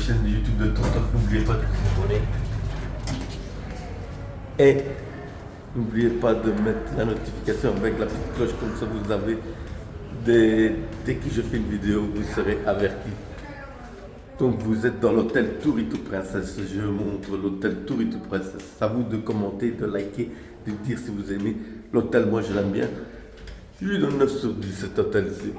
chaîne YouTube de Tontof. N'oubliez pas de vous abonner. Et n'oubliez pas de mettre la notification avec la petite cloche, comme ça vous avez dès que je fais une vidéo, vous serez averti. Donc vous êtes dans l'hôtel Tourito Princesse. Je montre l'hôtel Tourito Princesse. C'est à vous de commenter, de liker, de dire si vous aimez l'hôtel. Moi je l'aime bien. Je lui donne 9 sur 10 cet hôtel-ci.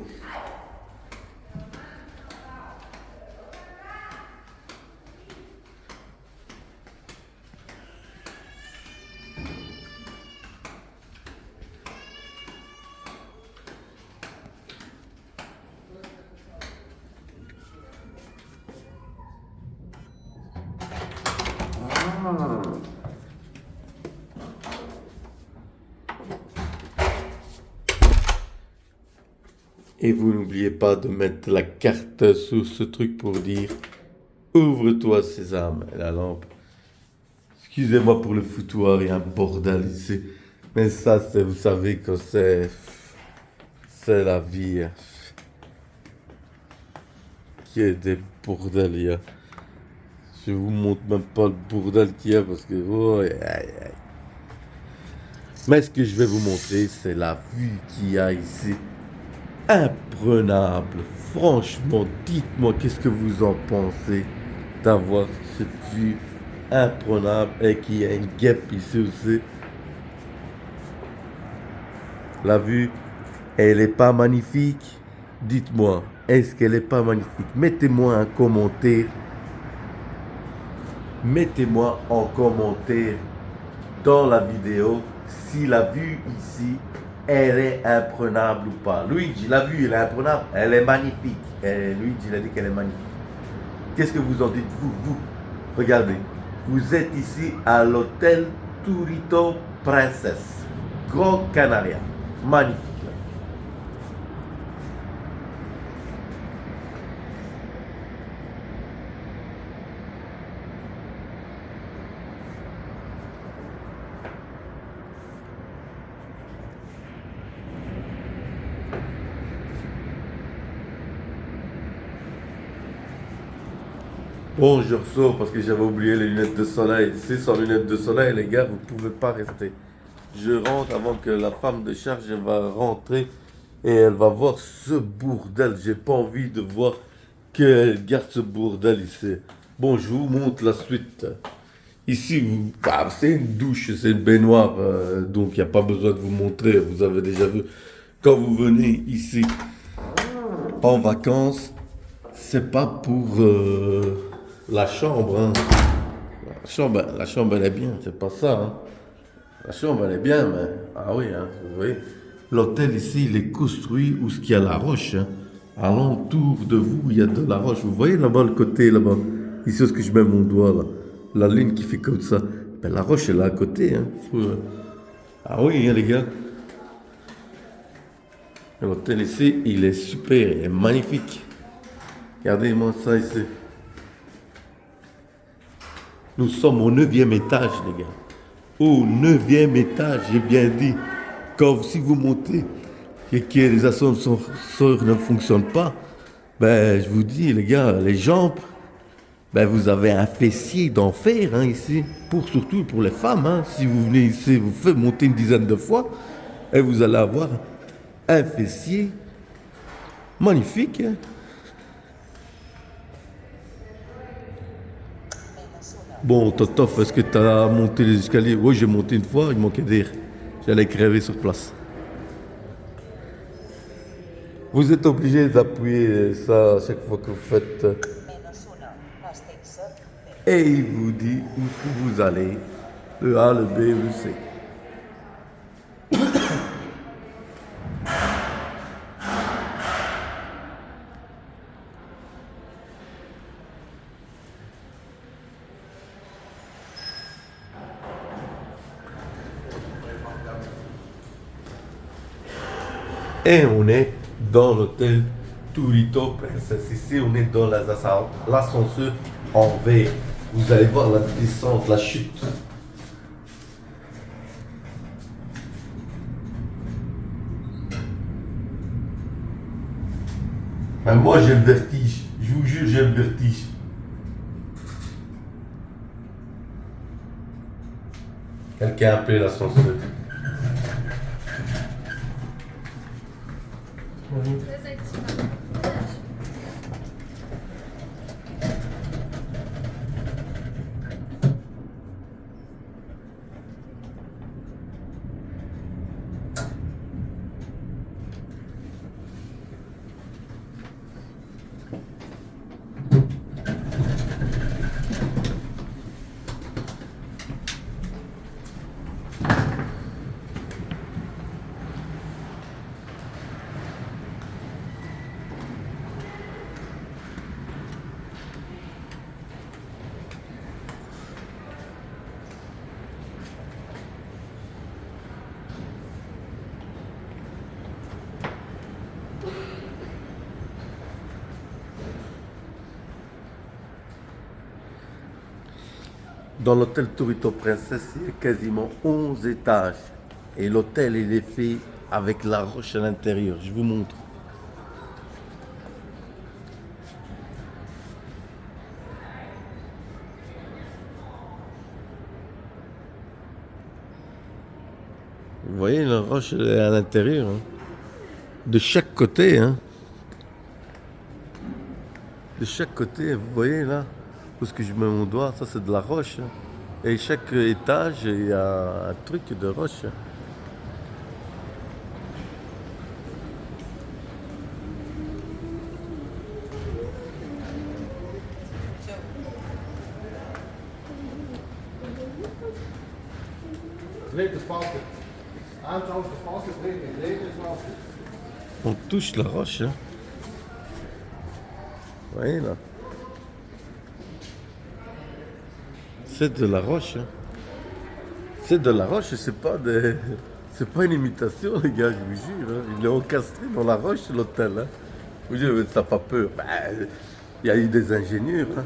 Et vous n'oubliez pas de mettre la carte sur ce truc pour dire ouvre-toi sésame et la lampe. Excusez-moi pour le foutoir, il y a un bordel ici. Mais ça, c'est, vous savez que c'est la vie qui est des bordels. Il y a. Je vous montre même pas le bordel qu'il y a parce que... Oh, aïe, aïe. Mais ce que je vais vous montrer, c'est la vue qu'il y a ici. Imprenable. Franchement, dites-moi qu'est-ce que vous en pensez d'avoir cette vue imprenable et qu'il y a une guêpe ici aussi. La vue, elle est pas magnifique? Dites-moi, est-ce qu'elle est pas magnifique? Mettez-moi un commentaire. Mettez-moi en commentaire dans la vidéo si la vue ici, elle est imprenable ou pas. Luigi, la vue, elle est imprenable, elle est magnifique. Et Luigi, il a dit qu'elle est magnifique. Qu'est-ce que vous en dites, vous? Regardez, vous êtes ici à l'hôtel Tourito Princess, Grand Canaria. Magnifique. Bon, je ressors parce que j'avais oublié les lunettes de soleil. Si sans lunettes de soleil, les gars, vous ne pouvez pas rester. Je rentre avant que la femme de charge elle va rentrer et elle va voir ce bordel. J'ai pas envie de voir qu'elle garde ce bordel ici. Bon, je vous montre la suite. Ici, c'est une douche, c'est une baignoire, donc il n'y a pas besoin de vous montrer. Vous avez déjà vu. Quand vous venez ici en vacances, c'est pas pour la chambre. Hein. La chambre, elle est bien, c'est pas ça. Hein. La chambre, elle est bien, mais... Ah oui, hein, vous voyez. L'hôtel ici, il est construit où il y a la roche. Hein. Alentour de vous, il y a de la roche. Vous voyez là-bas, le côté, là-bas. Ici, où est-ce que je mets mon doigt, là. La ligne qui fait comme ça. Ben, la roche, elle est à côté. Hein. Ah oui, hein, les gars. L'hôtel ici, il est super, il est magnifique. Regardez-moi ça ici. Nous sommes au 9e étage, les gars. Au 9e étage, j'ai bien dit. Si vous montez et que les ascenseurs ne fonctionnent pas, ben, je vous dis, les gars, les jambes, ben, vous avez un fessier d'enfer hein, ici. Surtout pour les femmes. Hein. Si vous venez ici, vous faites monter une dizaine de fois et vous allez avoir un fessier magnifique. Hein. Bon, Totof, est-ce que tu as monté les escaliers? Oui, j'ai monté une fois, il manquait d'air. J'allais crever sur place. Vous êtes obligé d'appuyer ça à chaque fois que vous faites. Et il vous dit où vous allez, le A, le B, le C. Et on est dans l'hôtel Tourito Princess. Ici, on est dans l'ascenseur en V. Vous allez voir la descente, la chute. Mais moi, j'ai le vertige. Je vous jure, j'ai le vertige. Quelqu'un a appelé l'ascenseur. Dans l'hôtel Tourito Princesse, il y a quasiment 11 étages. Et l'hôtel, il est fait avec la roche à l'intérieur. Je vous montre. Vous voyez, la roche elle est à l'intérieur. Hein. De chaque côté. Hein. De chaque côté, vous voyez là, où est-ce que je mets mon doigt, ça c'est de la roche. Hein. Et chaque étage, il y a un truc de roche. On touche la roche. Hein. Vous voyez là. C'est de la roche. Hein. C'est de la roche, c'est pas de... C'est pas une imitation, les gars, je vous jure. Hein. Ils l'ont encastré dans la roche, l'hôtel. Hein. Vous dites, ça n'a pas peur. Ben, il y a eu des ingénieurs. Hein.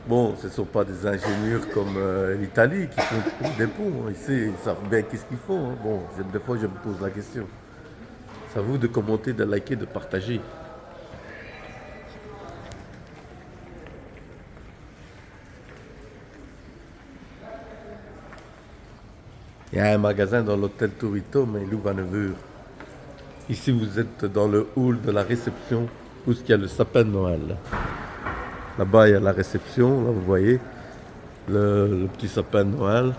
Bon, ce ne sont pas des ingénieurs comme l'Italie qui font des ponts. Hein. Ici, ils savent bien qu'est-ce qu'ils font. Hein. Bon, des fois, je me pose la question. C'est à vous de commenter, de liker, de partager. Il y a un magasin dans l'hôtel Tourito, mais il ouvre à 9h. Ici, vous êtes dans le hall de la réception, où il y a le sapin de Noël. Là-bas, il y a la réception, là, vous voyez, le petit sapin de Noël.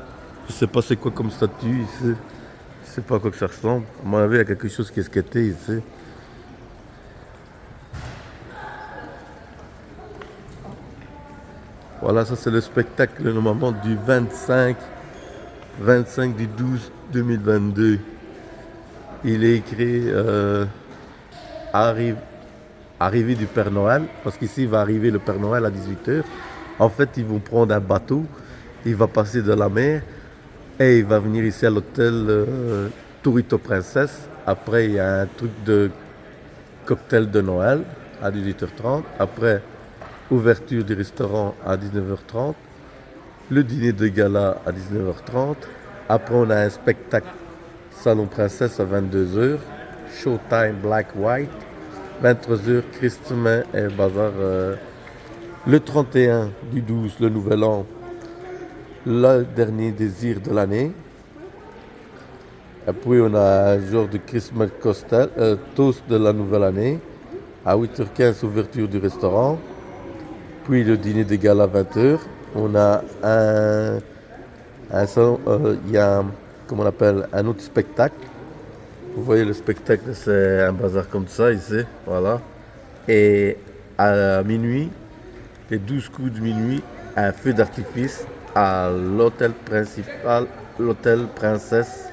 Je ne sais pas c'est quoi comme statue ici. Je ne sais pas à quoi que ça ressemble. À mon avis, il y a quelque chose qui est skaté ici. Voilà, ça c'est le spectacle normalement du 25 du 12 2022. Il est écrit arrivée du Père Noël, parce qu'ici il va arriver le Père Noël à 18h. En fait, ils vont prendre un bateau, il va passer de la mer et il va venir ici à l'hôtel Tourito Princesse. Après, il y a un truc de cocktail de Noël à 18h30. Après, ouverture du restaurant à 19h30. Le dîner de gala à 19h30. Après, on a un spectacle Salon Princesse à 22h. Showtime Black White. 23h, Christmas et Bazar. Le 31 du 12, le nouvel an. Le dernier désir de l'année. Et puis, on a un jour de Christmas toast de la nouvelle année. À 8h15, ouverture du restaurant. Puis, le dîner de gala à 20h. On a un salon, il y a comment on appelle, un autre spectacle. Vous voyez le spectacle, c'est un bazar comme ça ici, voilà. Et à minuit, les 12 coups de minuit, un feu d'artifice à l'hôtel principal, l'hôtel Princesse.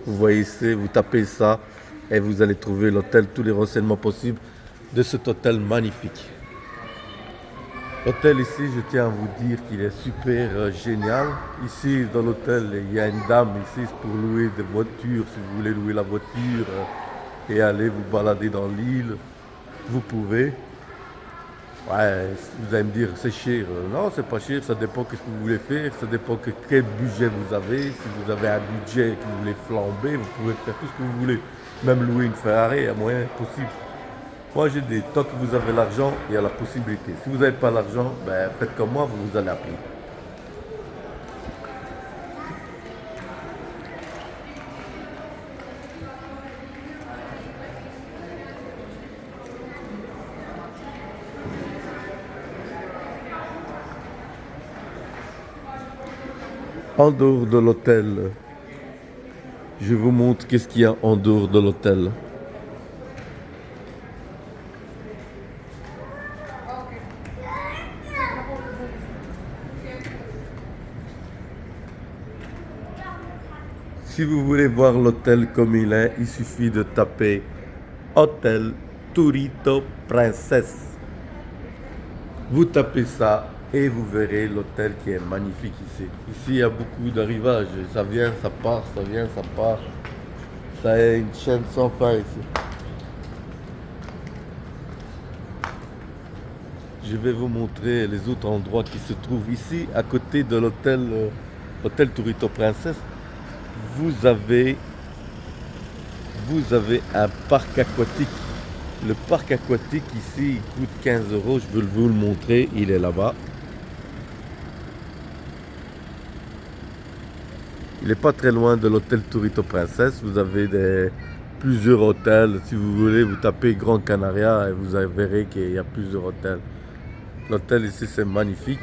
Vous voyez ici, vous tapez ça et vous allez trouver l'hôtel, tous les renseignements possibles de cet hôtel magnifique. L'hôtel ici, je tiens à vous dire qu'il est super génial. Ici, dans l'hôtel, il y a une dame ici pour louer des voitures. Si vous voulez louer la voiture et aller vous balader dans l'île, vous pouvez. Ouais, vous allez me dire, c'est cher. Non, c'est pas cher, ça dépend de ce que vous voulez faire. Ça dépend de quel budget vous avez. Si vous avez un budget que vous voulez flamber, vous pouvez faire tout ce que vous voulez. Même louer une Ferrari, il y a moyen possible. Moi, j'ai dit, tant que vous avez l'argent, il y a la possibilité. Si vous n'avez pas l'argent, ben, faites comme moi, vous allez appeler. En dehors de l'hôtel, je vous montre qu'est-ce qu'il y a en dehors de l'hôtel. Si vous voulez voir l'hôtel comme il est, il suffit de taper Hôtel Turito Princess. Vous tapez ça et vous verrez l'hôtel qui est magnifique ici. Ici, il y a beaucoup d'arrivages. Ça vient, ça part, ça vient, ça part. Ça est une chaîne sans fin ici. Je vais vous montrer les autres endroits qui se trouvent ici, à côté de l'hôtel Hôtel Turito Princess. Vous avez un parc aquatique. Le parc aquatique ici, il coûte 15 €. Je veux vous le montrer, il est là-bas. Il n'est pas très loin de l'hôtel Turito Princess. Vous avez plusieurs hôtels. Si vous voulez, vous tapez Grand Canaria et vous verrez qu'il y a plusieurs hôtels. L'hôtel ici, c'est magnifique.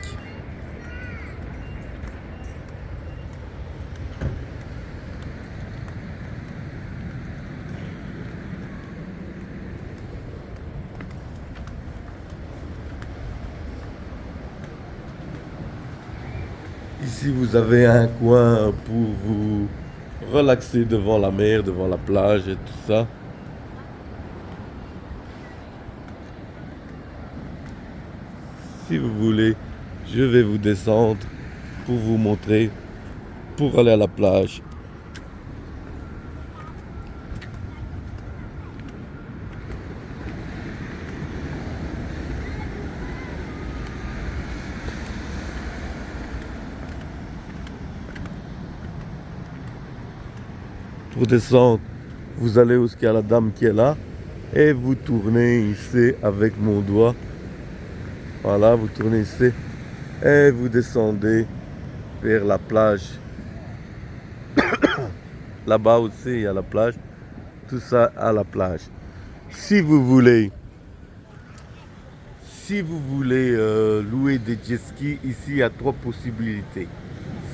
Ici, vous avez un coin pour vous relaxer devant la mer, devant la plage et tout ça. Si vous voulez, je vais vous descendre pour vous montrer, pour aller à la plage. Pour descendre, vous allez où il y a la dame qui est là et vous tournez ici avec mon doigt. Voilà, vous tournez ici et vous descendez vers la plage. Là-bas aussi, il y a la plage. Tout ça à la plage. Si vous voulez louer des jet skis, ici, il y a 3 possibilités.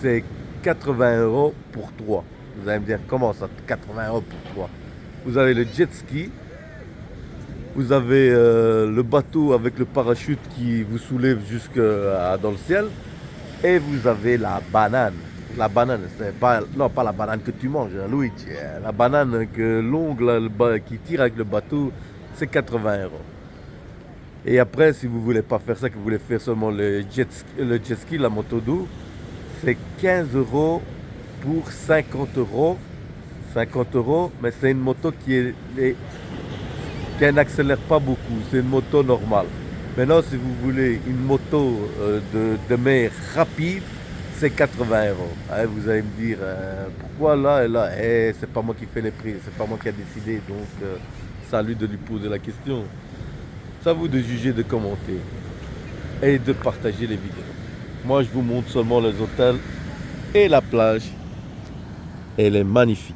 C'est 80 € pour 3. Vous allez me dire, comment ça, 80 € pour 3? Vous avez le jet ski, vous avez le bateau avec le parachute qui vous soulève jusque dans le ciel, et vous avez la banane. La banane, c'est pas, non, pas la banane que tu manges, hein, Luigi. La banane longue qui tire avec le bateau, c'est 80 €. Et après, si vous voulez pas faire ça, que vous voulez faire seulement le jet ski, la moto d'eau, c'est 15 € pour 50 €. 50 €, mais c'est une moto qui n'accélère pas beaucoup. C'est une moto normale. Maintenant, si vous voulez une moto de mer rapide, c'est 80 €. Hein, vous allez me dire, pourquoi là et là? C'est pas moi qui fais les prix, c'est pas moi qui a décidé, donc c'est à lui de lui poser la question. C'est à vous de juger, de commenter et de partager les vidéos. Moi, je vous montre seulement les hôtels et la plage. Elle est magnifique.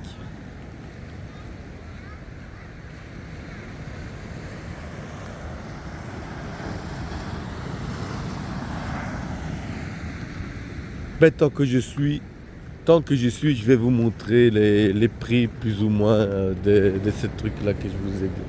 Mais tant que je suis, je vais vous montrer les prix plus ou moins de ces trucs-là que je vous ai dit.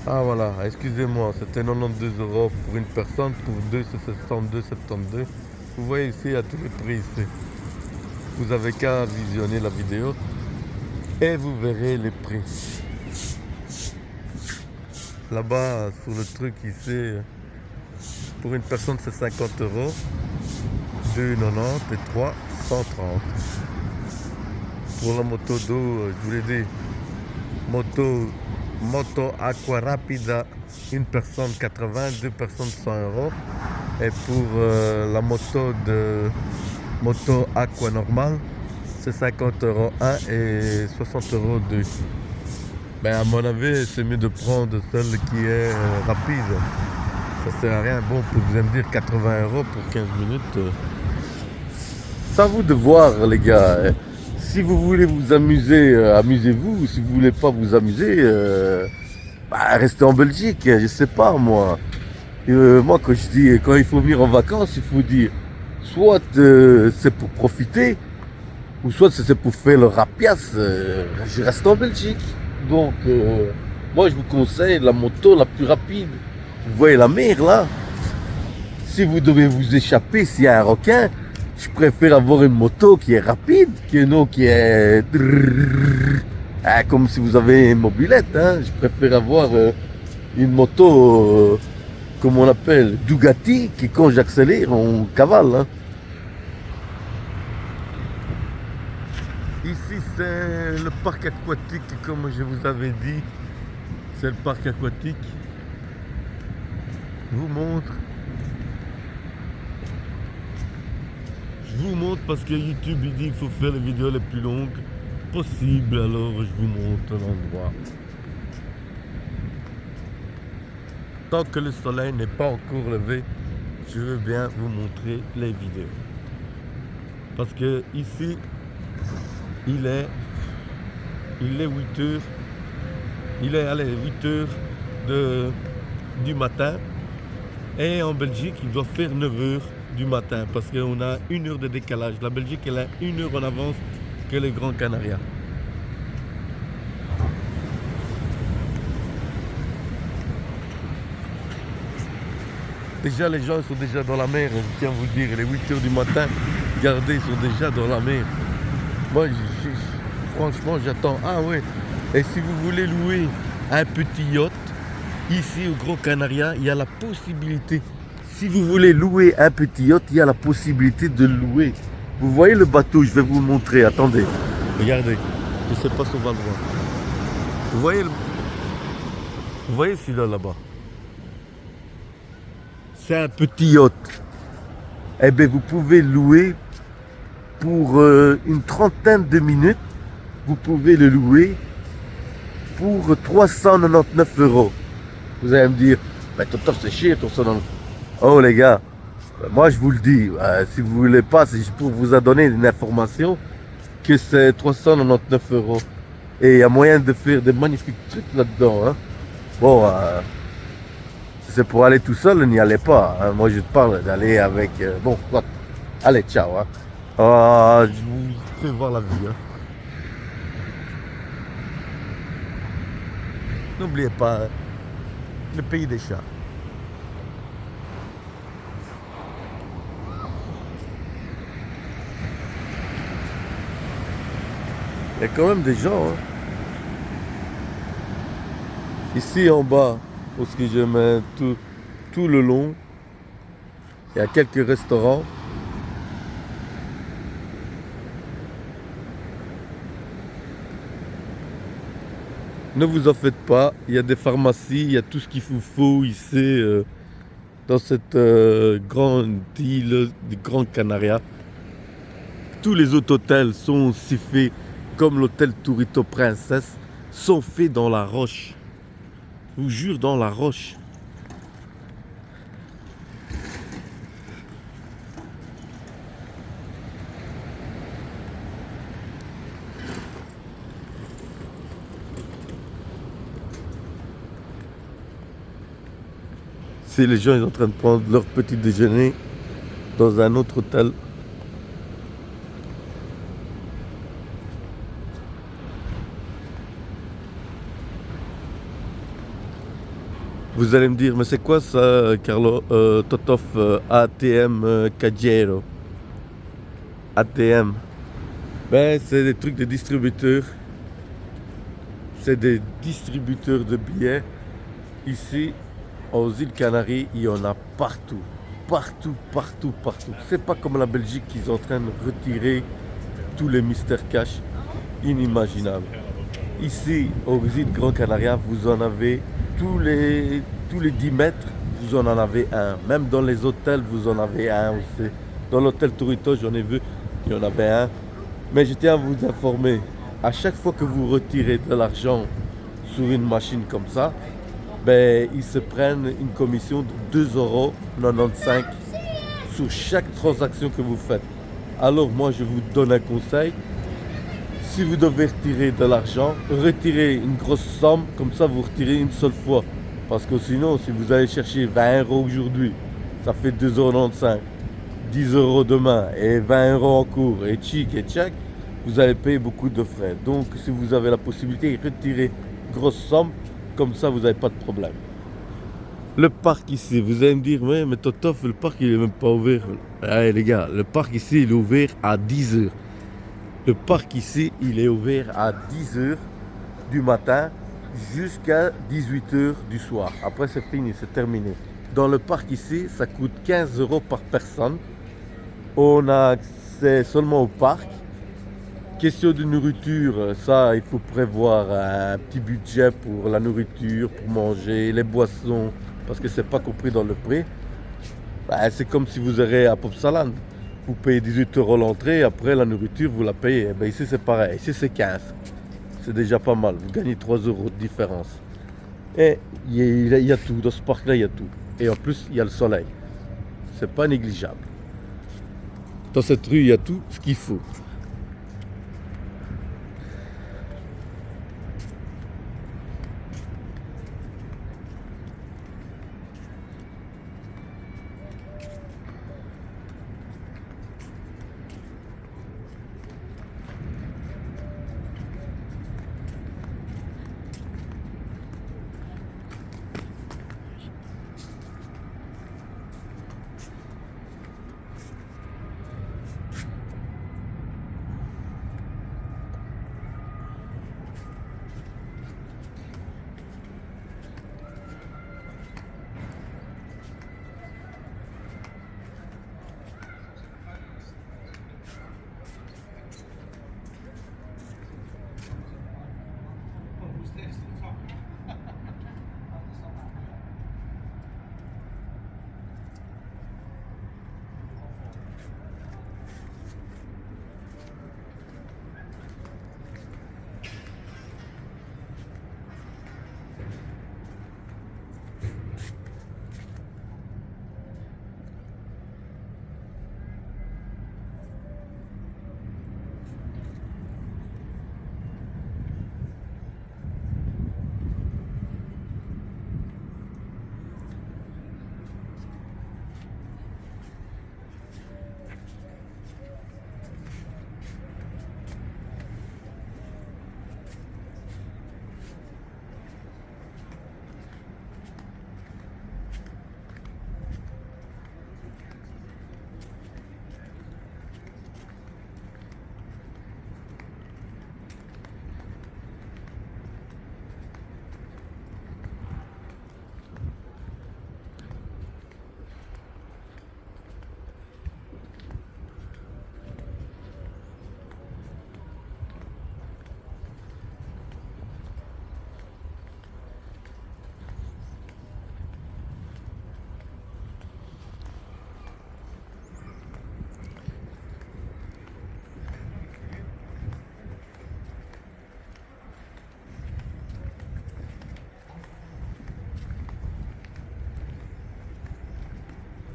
Ah voilà, excusez-moi, c'était 92 € pour une personne, pour deux c'est 72,72. Vous voyez ici, il y a tous les prix ici. Vous avez qu'à visionner la vidéo et vous verrez les prix. Là-bas, sur le truc ici, Pour une personne, c'est 50 €. 2,90 et 3, 130. Pour la moto d'eau, je vous l'ai dit, moto Aqua Rapida, une personne 80, deux personnes 100 €. Et pour la moto Aqua normale, c'est 50 € 1 et 60 € 2. Ben à mon avis, c'est mieux de prendre celle qui est rapide. Ça sert à rien. Bon, vous allez me dire 80 € pour 15 minutes. C'est à vous de voir, les gars. Si vous voulez vous amuser, amusez-vous. Si vous voulez pas vous amuser, restez en Belgique. Je sais pas, moi. Moi, quand il faut venir en vacances, il faut dire soit c'est pour profiter, ou soit c'est pour faire le rapias. Je reste en Belgique. Donc, moi, je vous conseille la moto la plus rapide. Vous voyez la mer, là? Si vous devez vous échapper, s'il y a un requin, je préfère avoir une moto qui est rapide qu'une qui est... comme si vous avez une mobilette. Hein. Je préfère avoir une moto, comme on appelle, Bugatti, qui quand j'accélère, on cavale. Hein. Ici, c'est le parc aquatique, comme je vous avais dit. C'est le parc aquatique. Je vous montre. Je vous montre parce que YouTube il dit qu'il faut faire les vidéos les plus longues possibles, alors je vous montre l'endroit. Tant que le soleil n'est pas encore levé, je veux bien vous montrer les vidéos. Parce que ici, il est 8 heures. Il est 8 heures du matin. Et en Belgique, il doit faire 9 heures du matin parce qu'on a 1 heure de décalage. La Belgique, elle a 1 heure en avance que les Grands Canaria. Déjà, les gens sont déjà dans la mer. Je tiens à vous dire, les 8 heures du matin, regardez, ils sont déjà dans la mer. Moi, franchement, j'attends. Ah ouais. Et si vous voulez louer un petit yacht, ici au Grand Canaria, il y a la possibilité. Si vous voulez louer un petit yacht, il y a la possibilité de louer. Vous voyez le bateau, je vais vous le montrer. Attendez. Regardez. Je ne sais pas si on va le voir. Vous voyez celui-là là-bas. C'est un petit yacht. Eh bien, vous pouvez louer pour une trentaine de minutes. Vous pouvez le louer pour 399 €. Vous allez me dire, mais Totov c'est cher, 399 €. Oh les gars, moi je vous le dis, si vous voulez pas, c'est juste pour vous donner une information que c'est 399 €. Et il y a moyen de faire des magnifiques trucs là-dedans. Hein. Bon, si c'est pour aller tout seul, n'y allez pas. Hein. Moi je te parle d'aller avec... bon, quoi. Allez, ciao. Hein. Je vous fais voir la vie. Hein. N'oubliez pas, le pays des chats. Il y a quand même des gens. Hein. Ici en bas, où ce que je mets tout le long, il y a quelques restaurants. Ne vous en faites pas, il y a des pharmacies, il y a tout ce qu'il vous faut ici dans cette grande île du Grand Canaria. Tous les autres hôtels sont aussi faits comme l'hôtel Tourito Princesse, sont faits dans la roche. Je vous jure, dans la roche. Si les gens ils sont en train de prendre leur petit déjeuner dans un autre hôtel. Vous allez me dire, mais c'est quoi ça, Carlo Totov ATM Caggiero? ATM. Ben, c'est des trucs de distributeurs. C'est des distributeurs de billets. Ici, Aux îles Canaries, il y en a partout. Partout, partout, partout. C'est pas comme la Belgique qui sont en train de retirer tous les mystères cash inimaginables. Ici, aux îles Grand Canaria, vous en avez tous les 10 mètres, vous en avez un. Même dans les hôtels, vous en avez un aussi. Dans l'hôtel Torito, j'en ai vu, il y en avait un. Mais je tiens à vous informer, à chaque fois que vous retirez de l'argent sur une machine comme ça, ben, ils se prennent une commission de 2,95 € sur chaque transaction que vous faites. Alors moi, je vous donne un conseil. Si vous devez retirer de l'argent, retirez une grosse somme, comme ça vous retirez une seule fois. Parce que sinon, si vous allez chercher 20 € aujourd'hui, ça fait 2,95 €, 10 € demain et 20 € en cours et tchic et tchac, vous allez payer beaucoup de frais. Donc si vous avez la possibilité, retirez une grosse somme, comme ça vous n'avez pas de problème. Le parc ici, vous allez me dire, ouais, mais Totof, le parc il est même pas ouvert. Allez les gars, le parc ici il est ouvert à 10 h. Le parc ici, il est ouvert à 10 h du matin jusqu'à 18 h du soir. Après, c'est fini, c'est terminé. Dans le parc ici, ça coûte 15 € par personne. On a accès seulement au parc. Question de nourriture, ça, il faut prévoir un petit budget pour la nourriture, pour manger, les boissons, parce que c'est pas compris dans le prix. Ben, c'est comme si vous irez à Popsaland. Vous payez 18 € l'entrée, après la nourriture, vous la payez. Ben, ici, c'est pareil. Ici, c'est 15. C'est déjà pas mal. Vous gagnez 3 € de différence. Et il y a tout. Dans ce parc-là, il y a tout. Et en plus, il y a le soleil. C'est pas négligeable. Dans cette rue, il y a tout ce qu'il faut.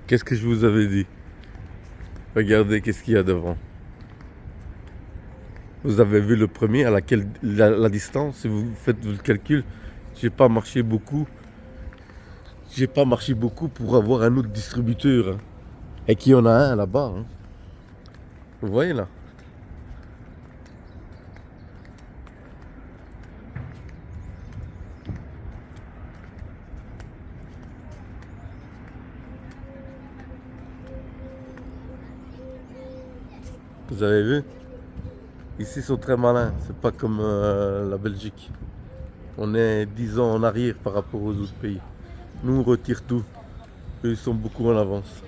Qu'est-ce que je vous avais dit? Regardez qu'est-ce qu'il y a devant. Vous avez vu le premier à la distance, si vous faites le calcul, j'ai pas marché beaucoup. J'ai pas marché beaucoup pour avoir un autre distributeur. Hein. Et qu'il y en a un là-bas. Hein. Vous voyez là? Vous avez vu? Ici, ils sont très malins. C'est pas comme la Belgique. On est 10 ans en arrière par rapport aux autres pays. Nous, on retire tout. Eux, ils sont beaucoup en avance.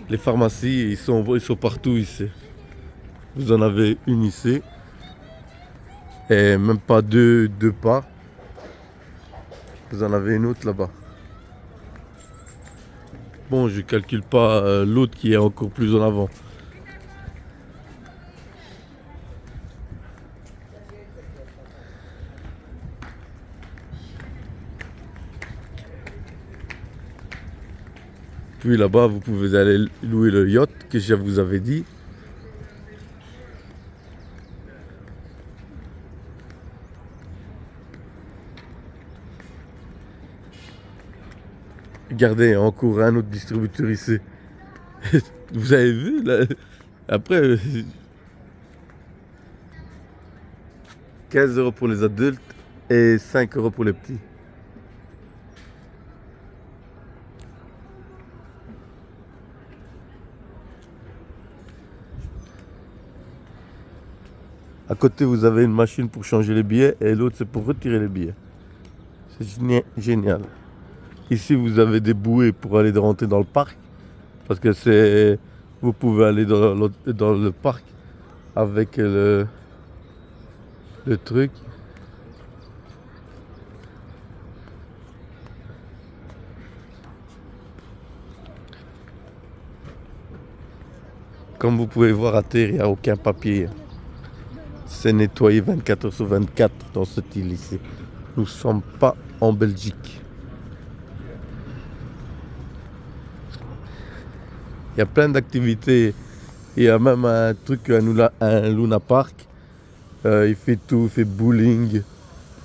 Les pharmacies, ils sont partout ici. Vous en avez une ici. Et même pas deux pas. Vous en avez une autre là-bas. Bon, je calcule pas l'autre qui est encore plus en avant. Puis là-bas, vous pouvez aller louer le yacht que je vous avais dit. Regardez, encore un autre distributeur ici. Vous avez vu là? Après, 15 € pour les adultes et 5 € pour les petits. À côté, vous avez une machine pour changer les billets et l'autre, c'est pour retirer les billets. C'est génial. Ici, vous avez des bouées pour aller rentrer dans le parc. Parce que vous pouvez aller dans le parc avec le truc. Comme vous pouvez voir à terre, il n'y a aucun papier. C'est nettoyé 24h/24 dans cette île ici. Nous ne sommes pas en Belgique. Il y a plein d'activités. Il y a même un truc, un Luna Park. Il fait tout, il fait bowling.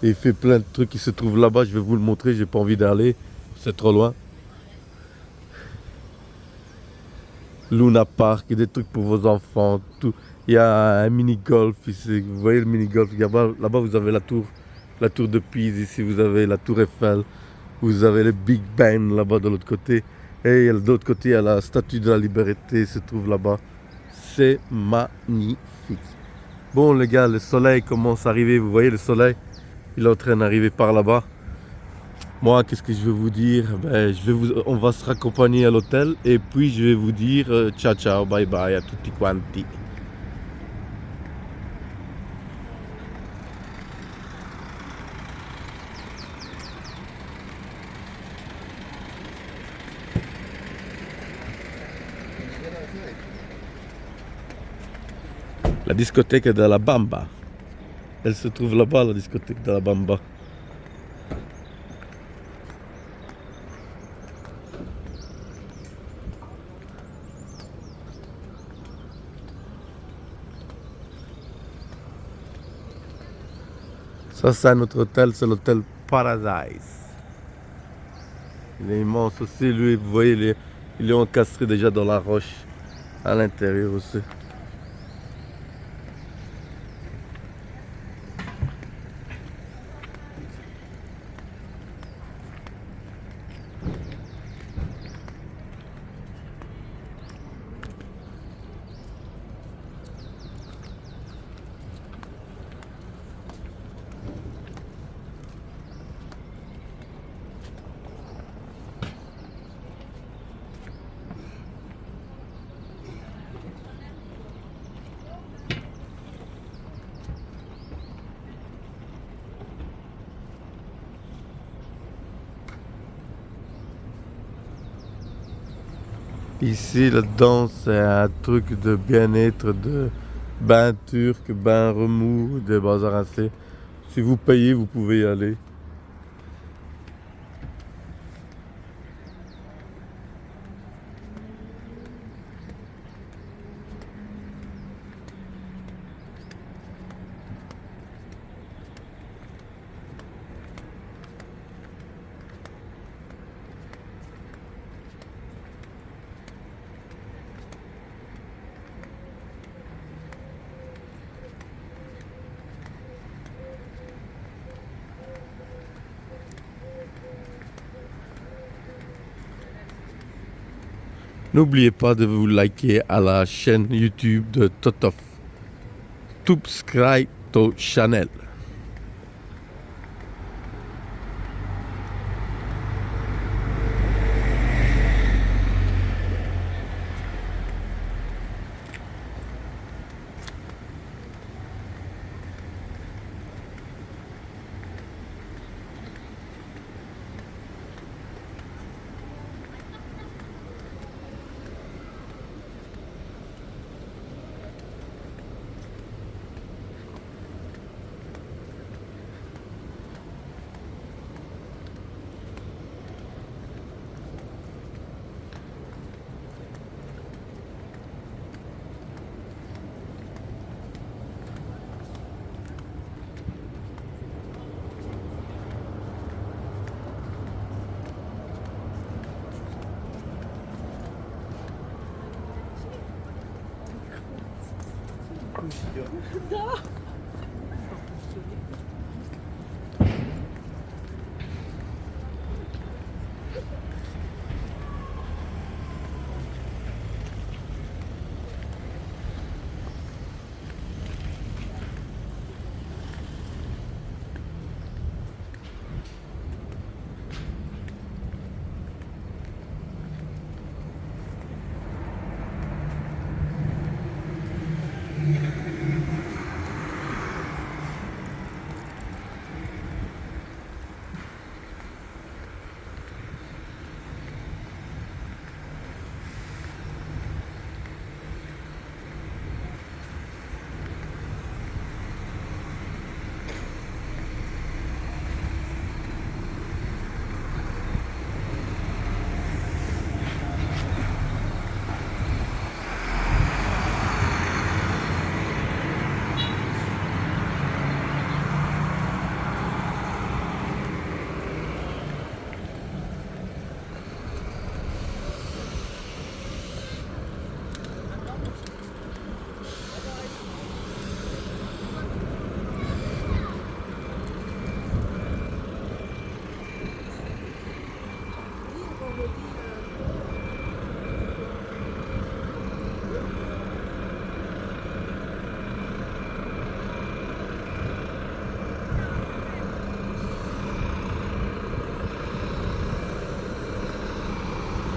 Il fait plein de trucs qui se trouvent là-bas. Je vais vous le montrer, j'ai pas envie d'aller. C'est trop loin. Luna Park, des trucs pour vos enfants, tout. Il y a un mini-golf ici, vous voyez le mini-golf, là-bas vous avez la tour de Pise, ici vous avez la tour Eiffel, vous avez le Big Ben là-bas de l'autre côté, et de l'autre côté il y a la statue de la Liberté se trouve là-bas. C'est magnifique. Bon les gars, le soleil commence à arriver, vous voyez le soleil, il est en train d'arriver par là-bas. Moi, qu'est-ce que je vais vous dire? On va se raccompagner à l'hôtel et puis je vais vous dire ciao ciao, bye bye à tutti quanti. La discothèque de la Bamba. Elle se trouve là-bas, la discothèque de la Bamba. Ça, c'est un autre hôtel, c'est l'hôtel Paradise. Il est immense aussi, lui, vous voyez, il est encastré déjà dans la roche, à l'intérieur aussi. Ici, là-dedans, c'est un truc de bien-être, de bain turc, bain remous, des bazars assez. Si vous payez, vous pouvez y aller. N'oubliez pas de vous liker à la chaîne YouTube de Totof. Subscribe to channel.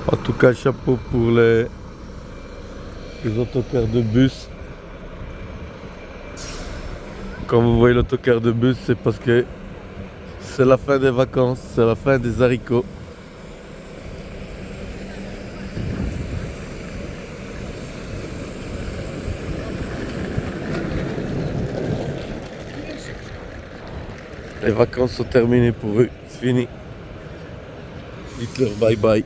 En tout cas, chapeau pour les autocars de bus. Quand vous voyez l'autocar de bus, c'est parce que c'est la fin des vacances, c'est la fin des haricots. Les vacances sont terminées pour eux, c'est fini. Dites-leur bye bye.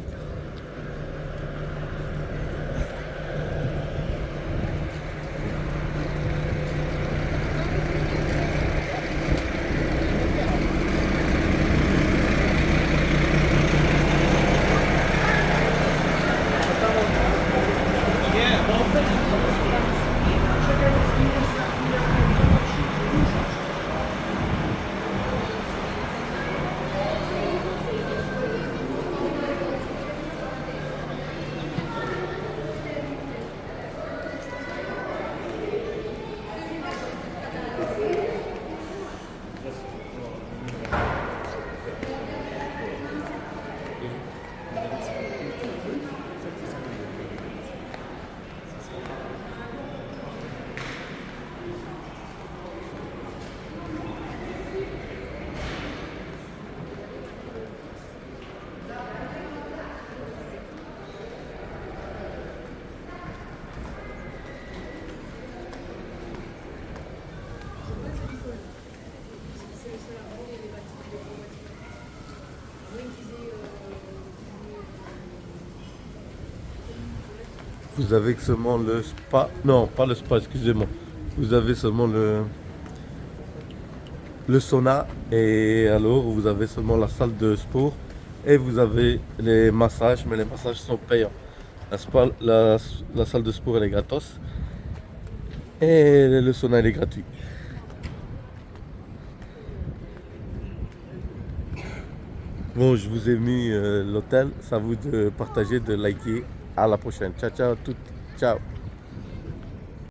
Vous avez seulement le spa, non pas le spa, excusez-moi. Vous avez seulement le sauna et alors vous avez seulement la salle de sport et vous avez les massages, mais les massages sont payants. La salle de sport elle est gratos et le sauna il est gratuit. Bon, je vous ai mis l'hôtel, c'est à vous de partager, de liker. À la prochaine. Ciao, ciao, tout. Ciao.